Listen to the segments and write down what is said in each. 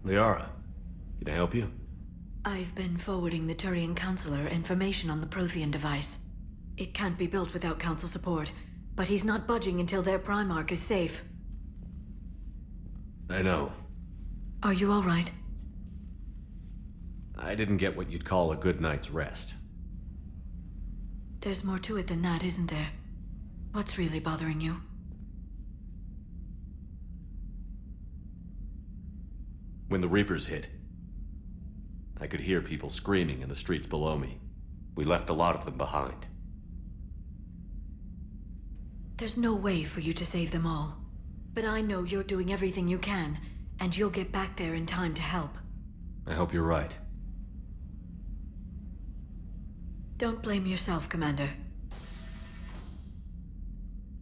Liara, can I help you? I've been forwarding the Turian Counselor information on the Prothean device. It can't be built without Council support, but he's not budging until their Primarch is safe. I know. Are you all right? I didn't get what you'd call a good night's rest. There's more to it than that, isn't there? What's really bothering you? When the Reapers hit, I could hear people screaming in the streets below me. We left a lot of them behind. There's no way for you to save them all. But I know you're doing everything you can, and you'll get back there in time to help. I hope you're right. Don't blame yourself, Commander.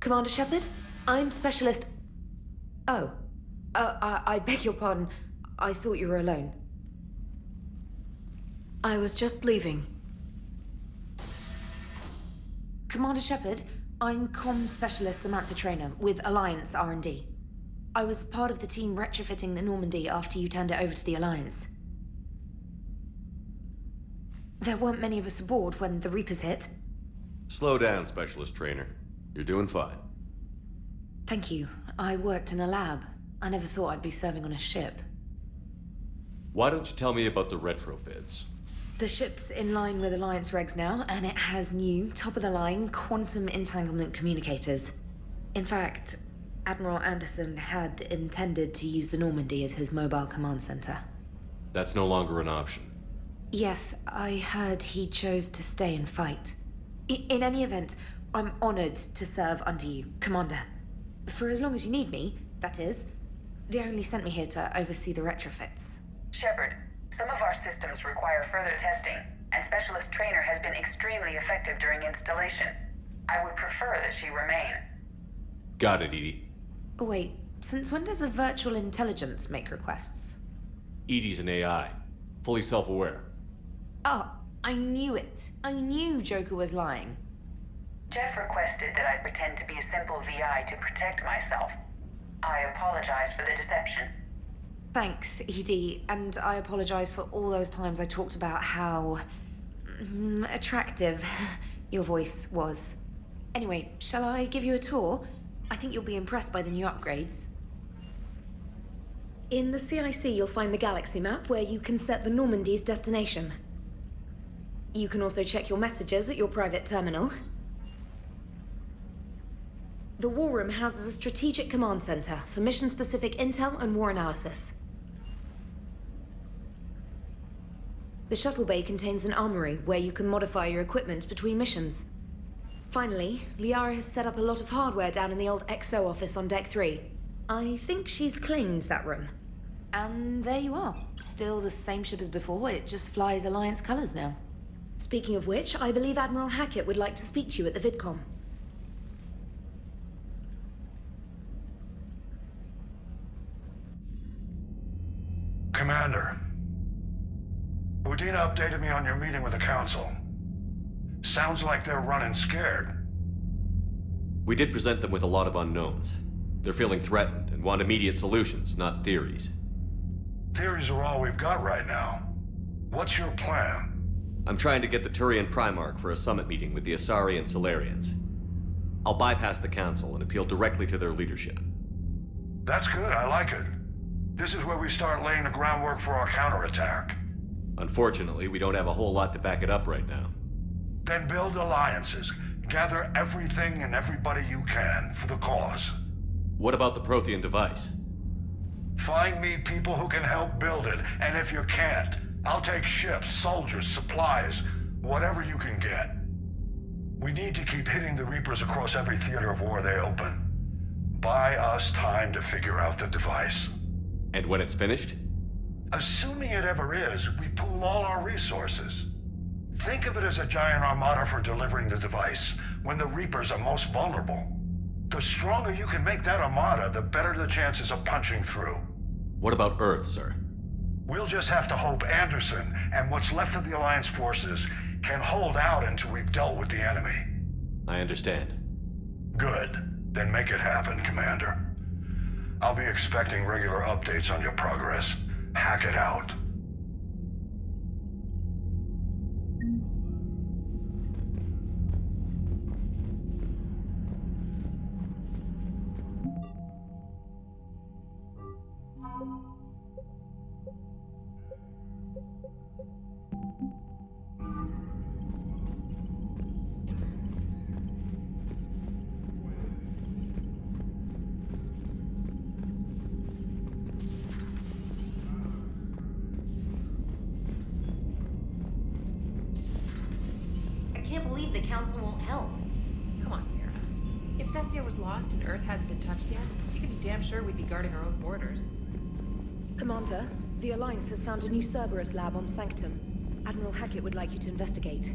Commander Shepard, I'm Specialist... Oh. I beg your pardon. I thought you were alone. I was just leaving. Commander Shepard, I'm Comm Specialist Samantha Traynor with Alliance R&D. I was part of the team retrofitting the Normandy after you turned it over to the Alliance. There weren't many of us aboard when the Reapers hit. Slow down, Specialist Trainer. You're doing fine. Thank you. I worked in a lab. I never thought I'd be serving on a ship. Why don't you tell me about the retrofits? The ship's in line with Alliance regs now, and it has new, top-of-the-line, quantum entanglement communicators. In fact, Admiral Anderson had intended to use the Normandy as his mobile command center. That's no longer an option. Yes, I heard he chose to stay and fight. In any event, I'm honored to serve under you, Commander. For as long as you need me, that is. They only sent me here to oversee the retrofits. Shepard, some of our systems require further testing, and Specialist Trainer has been extremely effective during installation. I would prefer that she remain. Got it, Edie. Oh, wait, since when does a virtual intelligence make requests? Edie's an AI, fully self-aware. Oh, I knew it. I knew Joker was lying. Jeff requested that I pretend to be a simple VI to protect myself. I apologize for the deception. Thanks, Edie, and I apologize for all those times I talked about how... attractive your voice was. Anyway, shall I give you a tour? I think you'll be impressed by the new upgrades. In the CIC, you'll find the galaxy map where you can set the Normandy's destination. You can also check your messages at your private terminal. The War Room houses a strategic command center for mission-specific intel and war analysis. The shuttle bay contains an armory where you can modify your equipment between missions. Finally, Liara has set up a lot of hardware down in the old XO office on Deck 3. I think she's claimed that room. And there you are. Still the same ship as before, it just flies Alliance colors now. Speaking of which, I believe Admiral Hackett would like to speak to you at the VidCom. Commander, Udina updated me on your meeting with the Council. Sounds like they're running scared. We did present them with a lot of unknowns. They're feeling threatened and want immediate solutions, not theories. Theories are all we've got right now. What's your plan? I'm trying to get the Turian Primarch for a summit meeting with the Asari and Solarians. I'll bypass the Council and appeal directly to their leadership. That's good, I like it. This is where we start laying the groundwork for our counterattack. Unfortunately, we don't have a whole lot to back it up right now. Then build alliances. Gather everything and everybody you can for the cause. What about the Prothean device? Find me people who can help build it, and if you can't, I'll take ships, soldiers, supplies, whatever you can get. We need to keep hitting the Reapers across every theater of war they open. Buy us time to figure out the device. And when it's finished? Assuming it ever is, we pool all our resources. Think of it as a giant armada for delivering the device, when the Reapers are most vulnerable. The stronger you can make that armada, the better the chances of punching through. What about Earth, sir? We'll just have to hope Anderson, and what's left of the Alliance forces, can hold out until we've dealt with the enemy. I understand. Good. Then make it happen, Commander. I'll be expecting regular updates on your progress. Hackett out. I can't believe the Council won't help. Come on, Sarah. If Thessia was lost and Earth hadn't been touched yet, you can be damn sure we'd be guarding our own borders. Commander, the Alliance has found a new Cerberus lab on Sanctum. Admiral Hackett would like you to investigate.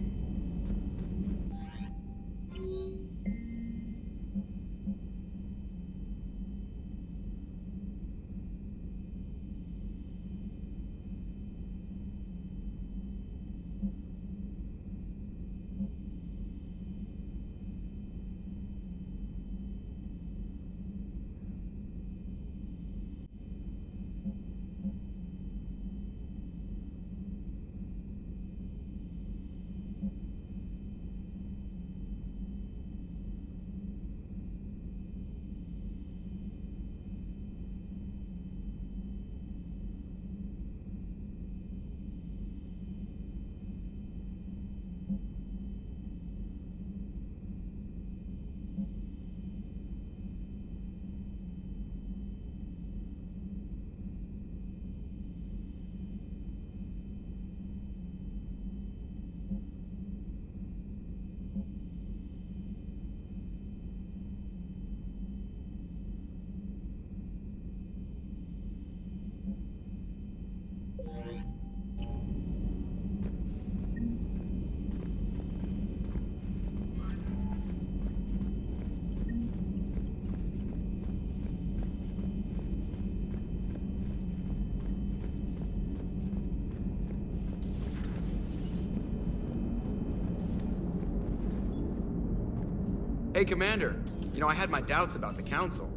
Hey, Commander. You know, I had my doubts about the Council.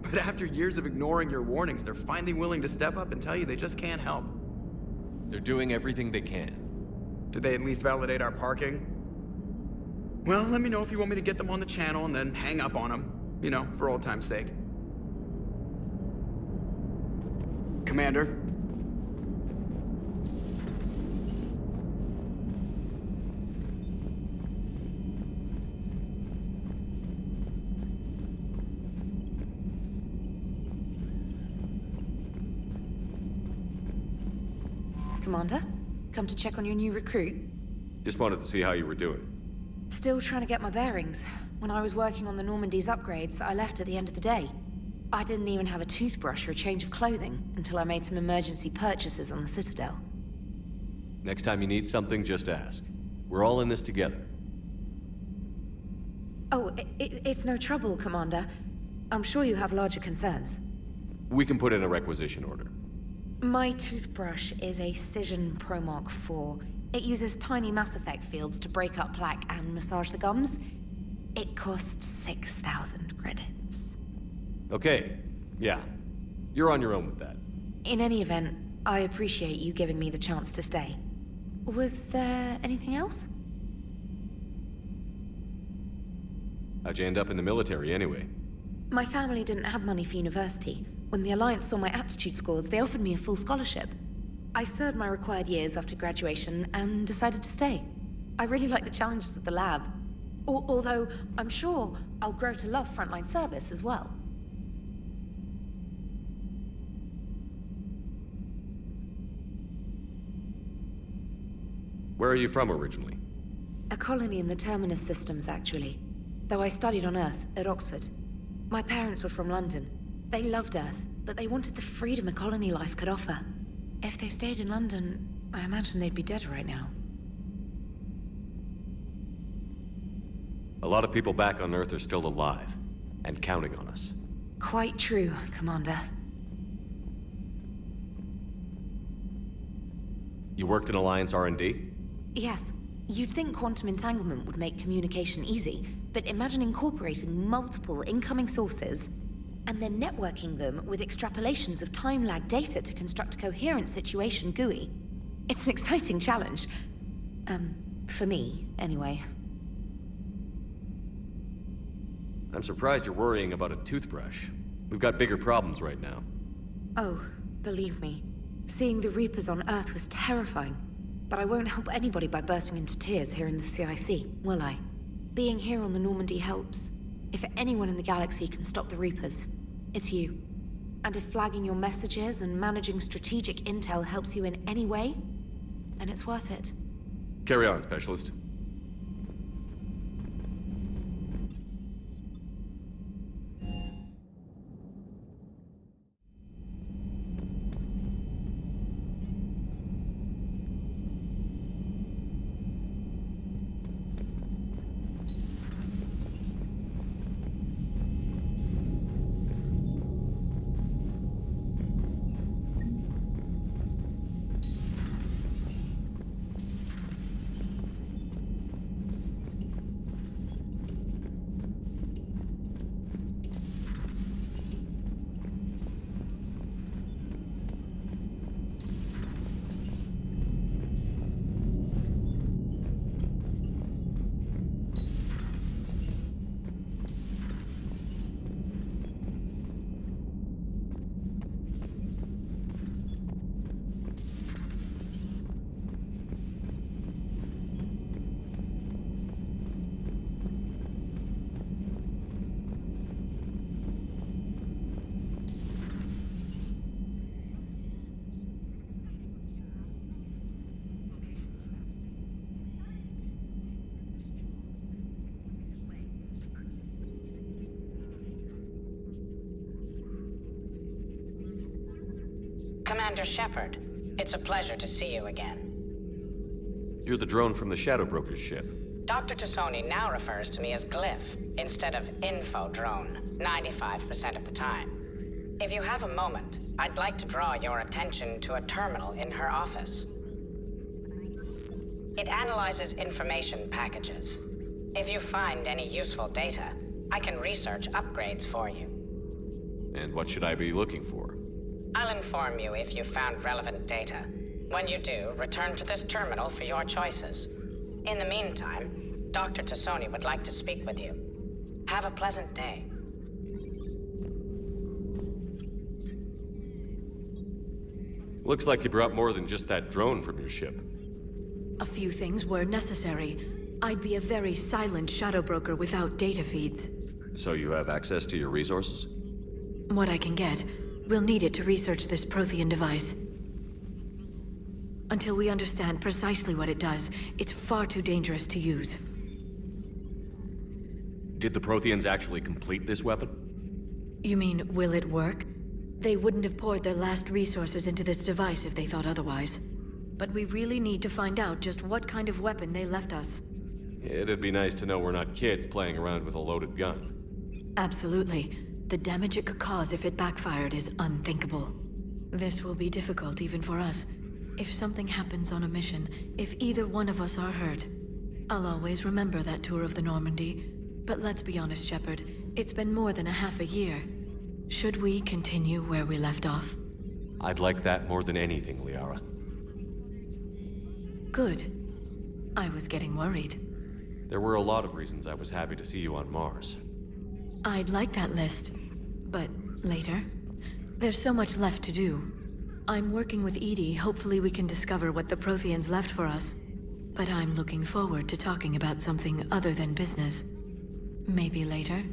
But after years of ignoring your warnings, they're finally willing to step up and tell you they just can't help. They're doing everything they can. Did they at least validate our parking? Well, let me know if you want me to get them on the channel and then hang up on them. You know, for old time's sake. Commander? Commander, come to check on your new recruit. Just wanted to see how you were doing. Still trying to get my bearings. When I was working on the Normandy's upgrades, I left at the end of the day. I didn't even have a toothbrush or a change of clothing until I made some emergency purchases on the Citadel. Next time you need something, just ask. We're all in this together. Oh, it's no trouble, Commander. I'm sure you have larger concerns. We can put in a requisition order. My toothbrush is a Cision Pro Mark IV. It uses tiny Mass Effect fields to break up plaque and massage the gums. It costs 6,000 credits. Okay, yeah. You're on your own with that. In any event, I appreciate you giving me the chance to stay. Was there anything else? How'd you end up in the military anyway? My family didn't have money for university. When the Alliance saw my aptitude scores, they offered me a full scholarship. I served my required years after graduation and decided to stay. I really like the challenges of the lab. Although, I'm sure I'll grow to love frontline service as well. Where are you from originally? A colony in the Terminus systems, actually. Though I studied on Earth, at Oxford. My parents were from London. They loved Earth, but they wanted the freedom a colony life could offer. If they stayed in London, I imagine they'd be dead right now. A lot of people back on Earth are still alive, and counting on us. Quite true, Commander. You worked in Alliance R&D? Yes. You'd think quantum entanglement would make communication easy, but imagine incorporating multiple incoming sources. and then networking them with extrapolations of time-lag data to construct a coherent situation GUI. It's an exciting challenge. For me, anyway. I'm surprised you're worrying about a toothbrush. We've got bigger problems right now. Oh, believe me. Seeing the Reapers on Earth was terrifying. But I won't help anybody by bursting into tears here in the CIC, will I? Being here on the Normandy helps. If anyone in the galaxy can stop the Reapers, it's you. And if flagging your messages and managing strategic intel helps you in any way, then it's worth it. Carry on, Specialist. Commander Shepard, it's a pleasure to see you again. You're the drone from the Shadow Broker's ship. Dr. Tasoni now refers to me as Glyph instead of Info Drone, 95% of the time. If you have a moment, I'd like to draw your attention to a terminal in her office. It analyzes information packages. If you find any useful data, I can research upgrades for you. And what should I be looking for? I'll inform you if you found relevant data. When you do, return to this terminal for your choices. In the meantime, Dr. Tasoni would like to speak with you. Have a pleasant day. Looks like you brought more than just that drone from your ship. A few things were necessary. I'd be a very silent shadow broker without data feeds. So you have access to your resources? What I can get. We'll need it to research this Prothean device. Until we understand precisely what it does, it's far too dangerous to use. Did the Protheans actually complete this weapon? You mean, will it work? They wouldn't have poured their last resources into this device if they thought otherwise. But we really need to find out just what kind of weapon they left us. It'd be nice to know we're not kids playing around with a loaded gun. Absolutely. The damage it could cause if it backfired is unthinkable. This will be difficult even for us. If something happens on a mission, if either one of us are hurt, I'll always remember that tour of the Normandy. But let's be honest, Shepard, it's been more than a half a year. Should we continue where we left off? I'd like that more than anything, Liara. Good. I was getting worried. There were a lot of reasons I was happy to see you on Mars. I'd like that list, but later. There's so much left to do. I'm working with Edie. Hopefully we can discover what the Protheans left for us. But I'm looking forward to talking about something other than business. Maybe later.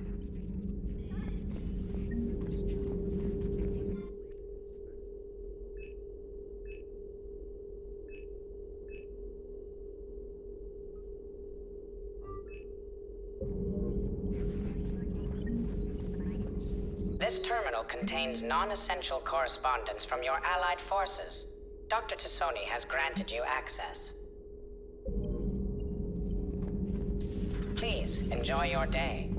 This terminal contains non-essential correspondence from your allied forces. Dr. Tasoni has granted you access. Please, enjoy your day.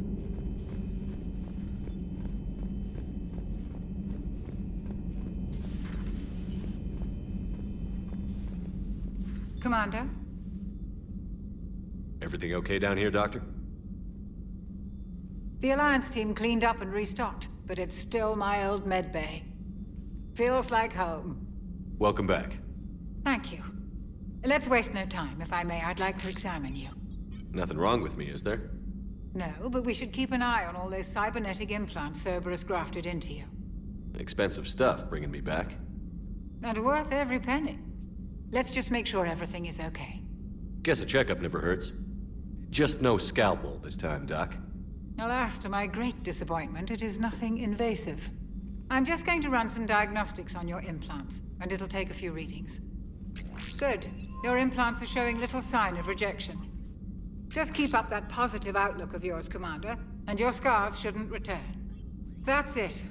Commander? Everything okay down here, Doctor? The Alliance team cleaned up and restocked, but it's still my old medbay. Feels like home. Welcome back. Thank you. Let's waste no time. If I may, I'd like to examine you. Nothing wrong with me, is there? No, but we should keep an eye on all those cybernetic implants Cerberus grafted into you. Expensive stuff bringing me back. And worth every penny. Let's just make sure everything is okay. Guess a checkup never hurts. Just no scalpel this time, Doc. Alas, to my great disappointment, it is nothing invasive. I'm just going to run some diagnostics on your implants, and it'll take a few readings. Good. Your implants are showing little sign of rejection. Just keep up that positive outlook of yours, Commander, and your scars shouldn't return. That's it.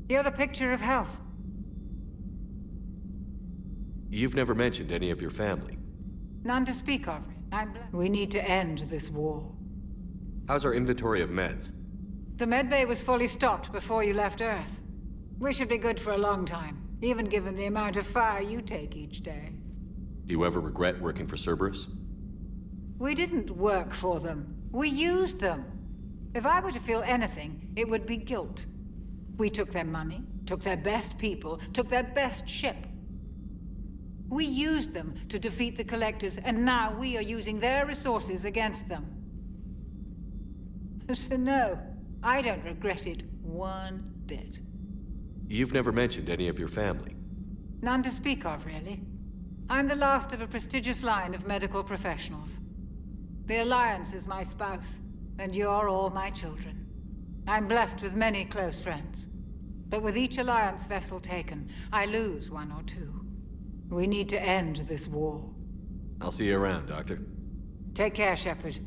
You're the picture of health. You've never mentioned any of your family. None to speak of. We need to end this war. How's our inventory of meds? The medbay was fully stocked before you left Earth. We should be good for a long time, even given the amount of fire you take each day. Do you ever regret working for Cerberus? We didn't work for them. We used them. If I were to feel anything, it would be guilt. We took their money, took their best people, took their best ship. We used them to defeat the Collectors, and now we are using their resources against them. So no, I don't regret it one bit. You've never mentioned any of your family. None to speak of, really. I'm the last of a prestigious line of medical professionals. The Alliance is my spouse, and you're all my children. I'm blessed with many close friends. But with each Alliance vessel taken, I lose one or two. We need to end this war. I'll see you around, Doctor. Take care, Shepard.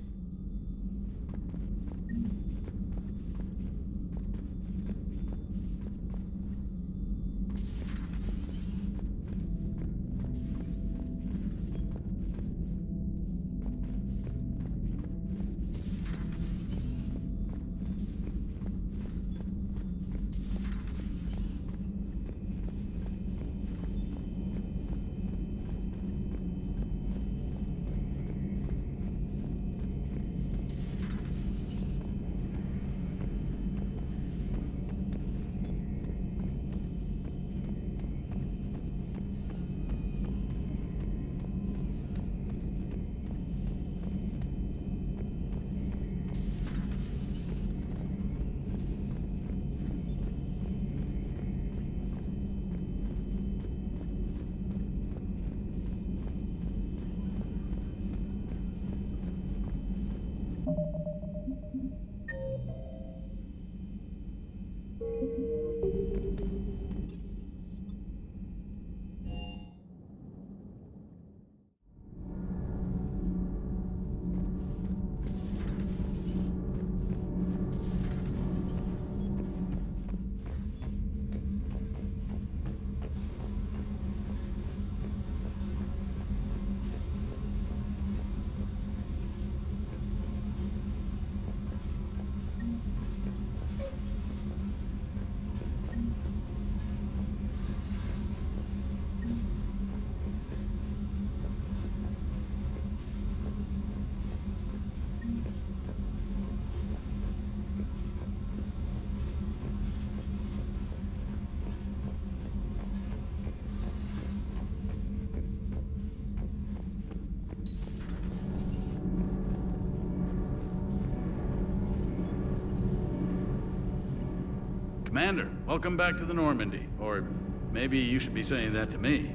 Commander, welcome back to the Normandy. Or maybe you should be saying that to me.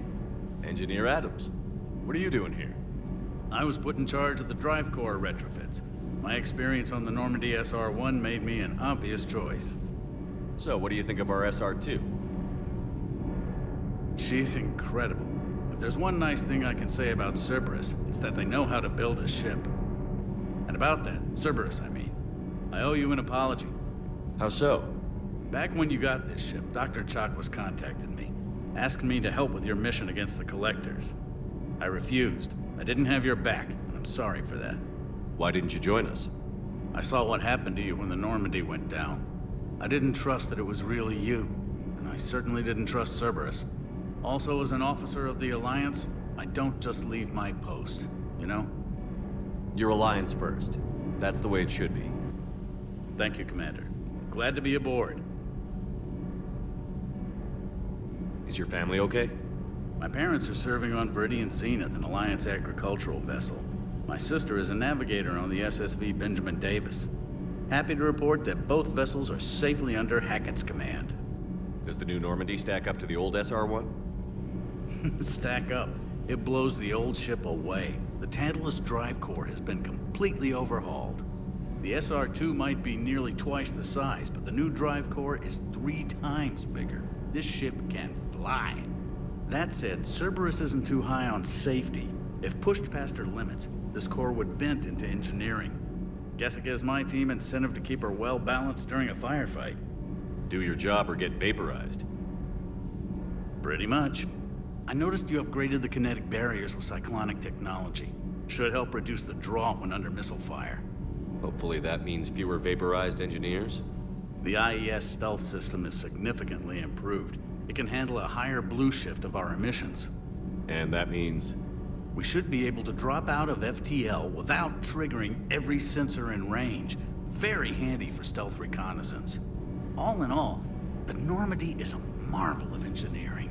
Engineer Adams, what are you doing here? I was put in charge of the drive core retrofits. My experience on the Normandy SR-1 made me an obvious choice. So, what do you think of our SR-2? She's incredible. If there's one nice thing I can say about Cerberus, it's that they know how to build a ship. And about that, Cerberus, I mean, I owe you an apology. How so? Back when you got this ship, Dr. Chalk was contacting me, asking me to help with your mission against the Collectors. I refused. I didn't have your back, and I'm sorry for that. Why didn't you join us? I saw what happened to you when the Normandy went down. I didn't trust that it was really you, and I certainly didn't trust Cerberus. Also, as an officer of the Alliance, I don't just leave my post, you know? Your Alliance first. That's the way it should be. Thank you, Commander. Glad to be aboard. Is your family okay? My parents are serving on Viridian Zenith, an Alliance agricultural vessel. My sister is a navigator on the SSV Benjamin Davis. Happy to report that both vessels are safely under Hackett's command. Does the new Normandy stack up to the old SR-1? Stack up. It blows the old ship away. The Tantalus drive core has been completely overhauled. The SR-2 might be nearly twice the size, but the new drive core is 3 times bigger. This ship can fly. That said, Cerberus isn't too high on safety. If pushed past her limits, this core would vent into engineering. Guess it gives my team incentive to keep her well balanced during a firefight. Do your job or get vaporized. Pretty much. I noticed you upgraded the kinetic barriers with cyclonic technology. Should help reduce the draw when under missile fire. Hopefully that means fewer vaporized engineers? The IES stealth system is significantly improved. It can handle a higher blue shift of our emissions. And that means? We should be able to drop out of FTL without triggering every sensor in range. Very handy for stealth reconnaissance. All in all, the Normandy is a marvel of engineering.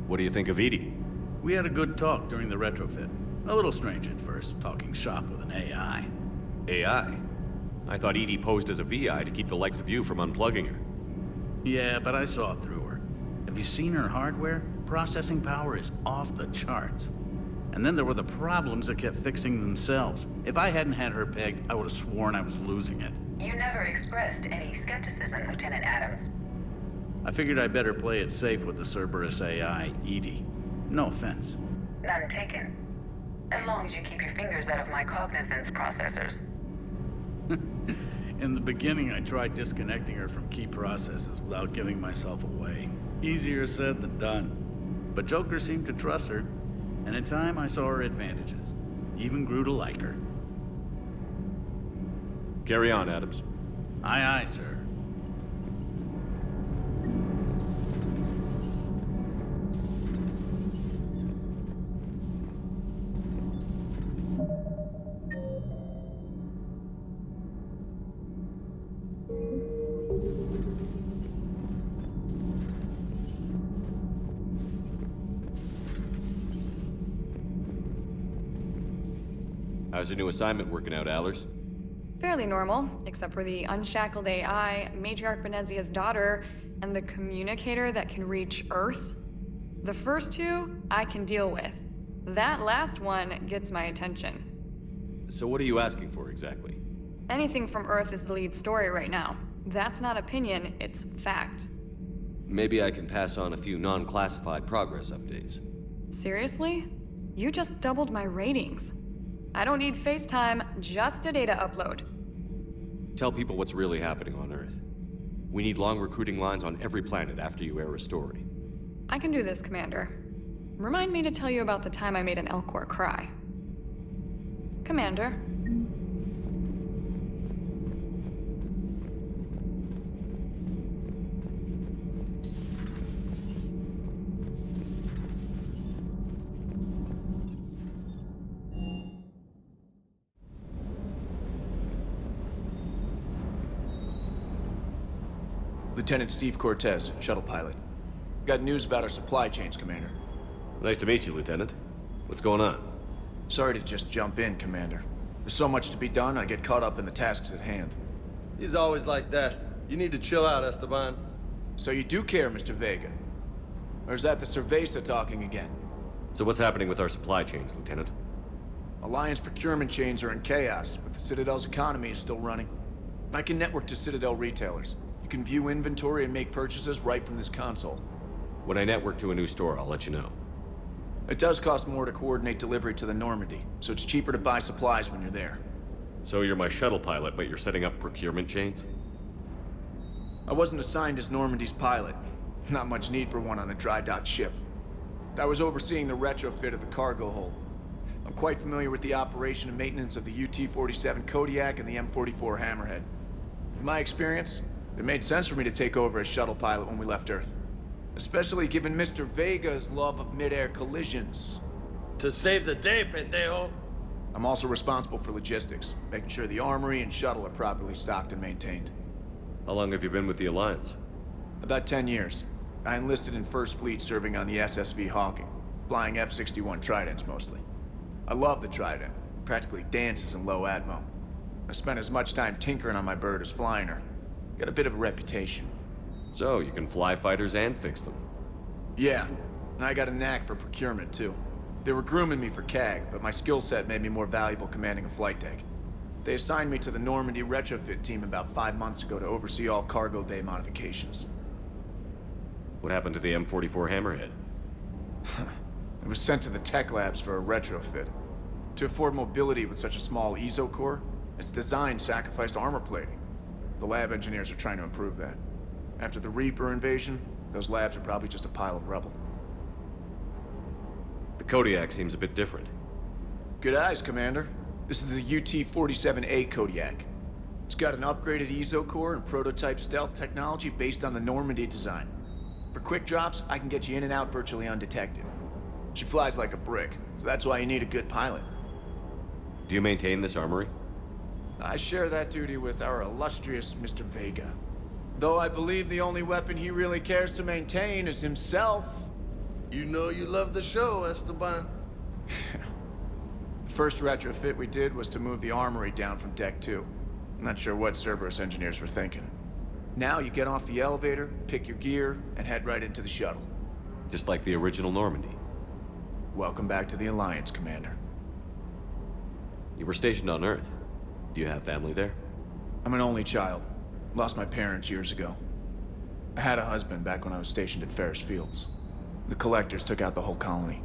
What do you think of Edie? We had a good talk during the retrofit. A little strange at first, talking shop with an AI. AI? I thought Edie posed as a VI to keep the likes of you from unplugging her. Yeah, but I saw through her. Have you seen her hardware? Processing power is off the charts. And then there were the problems that kept fixing themselves. If I hadn't had her pegged, I would have sworn I was losing it. You never expressed any skepticism, Lieutenant Adams. I figured I'd better play it safe with the Cerberus AI, Edie. No offense. None taken. As long as you keep your fingers out of my cognizance processors. In the beginning, I tried disconnecting her from key processes without giving myself away. Easier said than done. But Joker seemed to trust her, and in time I saw her advantages. Even grew to like her. Carry on, Adams. Aye, aye, sir. How's your new assignment working out, Allers? Fairly normal, except for the unshackled AI, Matriarch Benezia's daughter, and the communicator that can reach Earth. The first two, I can deal with. That last one gets my attention. So what are you asking for exactly? Anything from Earth is the lead story right now. That's not opinion, it's fact. Maybe I can pass on a few non-classified progress updates. Seriously? You just doubled my ratings. I don't need FaceTime, just a data upload. Tell people what's really happening on Earth. We need long recruiting lines on every planet after you air a story. I can do this, Commander. Remind me to tell you about the time I made an Elcor cry. Commander. Lieutenant Steve Cortez, shuttle pilot. Got news about our supply chains, Commander. Nice to meet you, Lieutenant. What's going on? Sorry to just jump in, Commander. There's so much to be done, I get caught up in the tasks at hand. He's always like that. You need to chill out, Esteban. So you do care, Mr. Vega? Or is that the Cerveza talking again? So what's happening with our supply chains, Lieutenant? Alliance procurement chains are in chaos, but the Citadel's economy is still running. I can network to Citadel retailers. You can view inventory and make purchases right from this console. When I network to a new store, I'll let you know. It does cost more to coordinate delivery to the Normandy, so it's cheaper to buy supplies when you're there. So you're my shuttle pilot, but you're setting up procurement chains? I wasn't assigned as Normandy's pilot. Not much need for one on a dry dock ship. I was overseeing the retrofit of the cargo hold. I'm quite familiar with the operation and maintenance of the UT-47 Kodiak and the M44 Hammerhead. In my experience, it made sense for me to take over as shuttle pilot when we left Earth. Especially given Mr. Vega's love of mid-air collisions. To save the day, pendejo. I'm also responsible for logistics, making sure the armory and shuttle are properly stocked and maintained. How long have you been with the Alliance? About 10 years. I enlisted in First Fleet serving on the SSV Hawking, flying F-61 Tridents mostly. I love the Trident. Practically dances in low atmo. I spent as much time tinkering on my bird as flying her. Got a bit of a reputation. So, you can fly fighters and fix them. Yeah, and I got a knack for procurement too. They were grooming me for CAG, but my skill set made me more valuable commanding a flight deck. They assigned me to the Normandy retrofit team about 5 months ago to oversee all cargo bay modifications. What happened to the M44 Hammerhead? It was sent to the tech labs for a retrofit. To afford mobility with such a small ESO core, its design sacrificed armor plating. The lab engineers are trying to improve that. After the Reaper invasion, those labs are probably just a pile of rubble. The Kodiak seems a bit different. Good eyes, Commander. This is the UT-47A Kodiak. It's got an upgraded ESO core and prototype stealth technology based on the Normandy design. For quick drops, I can get you in and out virtually undetected. She flies like a brick, so that's why you need a good pilot. Do you maintain this armory? I share that duty with our illustrious Mr. Vega. Though I believe the only weapon he really cares to maintain is himself. You know you love the show, Esteban. The first retrofit we did was to move the armory down from Deck 2. I'm not sure what Cerberus engineers were thinking. Now you get off the elevator, pick your gear, and head right into the shuttle. Just like the original Normandy. Welcome back to the Alliance, Commander. You were stationed on Earth. Do you have family there? I'm an only child. Lost my parents years ago. I had a husband back when I was stationed at Ferris Fields. The Collectors took out the whole colony.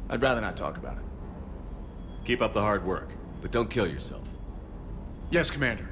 I'd rather not talk about it. Keep up the hard work, but don't kill yourself. Yes, Commander.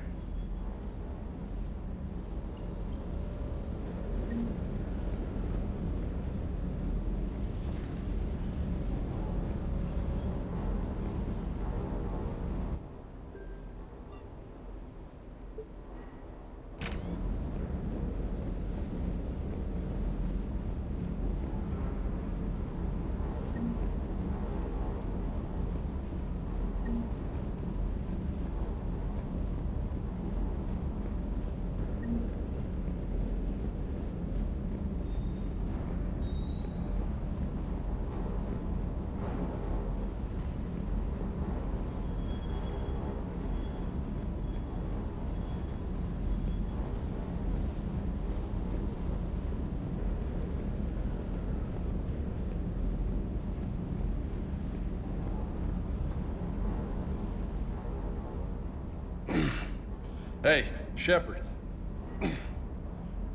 Hey, Shepard.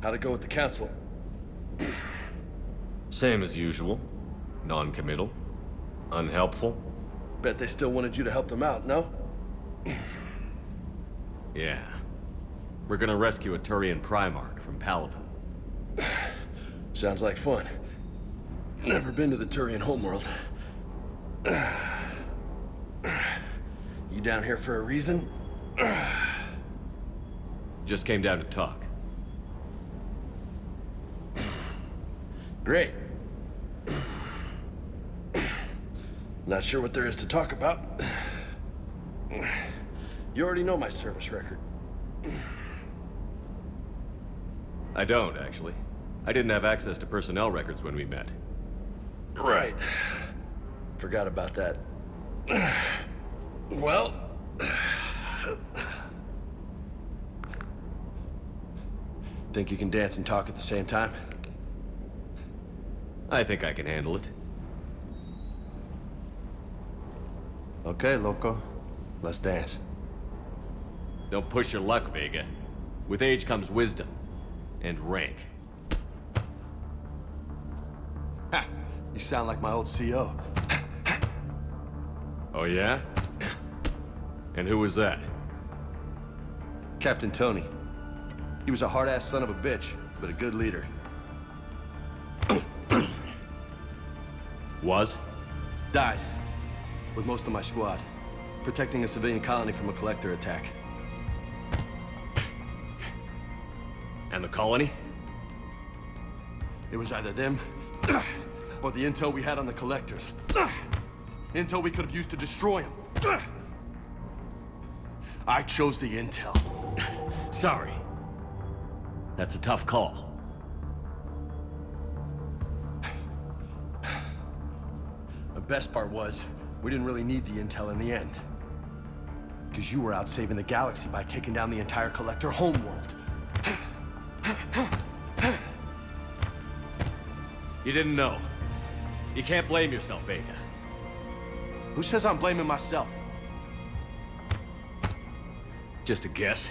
How'd it go with the council? Same as usual. Non-committal. Unhelpful. Bet they still wanted you to help them out, no? Yeah. We're gonna rescue a Turian Primarch from Paladin. Sounds like fun. Never been to the Turian homeworld. You down here for a reason? Just came down to talk. Great. Not sure what there is to talk about. You already know my service record. I don't, actually. I didn't have access to personnel records when we met. Right. Forgot about that. Well... Think you can dance and talk at the same time? I think I can handle it. Okay, Loco. Let's dance. Don't push your luck, Vega. With age comes wisdom. And rank. Ha! You sound like my old CO. Oh yeah? And who was that? Captain Tony. He was a hard-ass son of a bitch, but a good leader. Was? Died. With most of my squad. Protecting a civilian colony from a collector attack. And the colony? It was either them, or the intel we had on the collectors. Intel we could have used to destroy him. I chose the intel. Sorry. That's a tough call. The best part was, we didn't really need the intel in the end. Because you were out saving the galaxy by taking down the entire Collector homeworld. You didn't know. You can't blame yourself, Vega. Who says I'm blaming myself? Just a guess.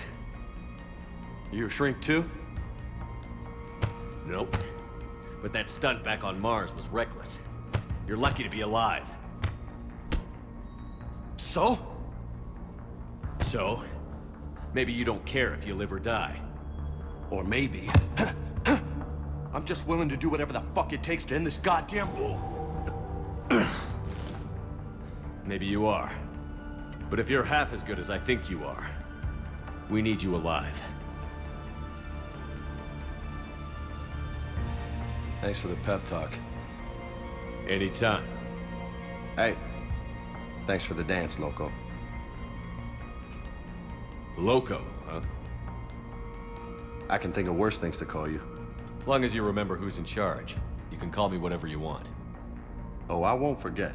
You a shrink too? Nope. But that stunt back on Mars was reckless. You're lucky to be alive. So? So? Maybe you don't care if you live or die. Or maybe... I'm just willing to do whatever the fuck it takes to end this goddamn war. Maybe you are. But if you're half as good as I think you are, we need you alive. Thanks for the pep talk. Anytime. Hey, thanks for the dance, Loco. Loco, huh? I can think of worse things to call you. Long as you remember who's in charge, you can call me whatever you want. Oh, I won't forget.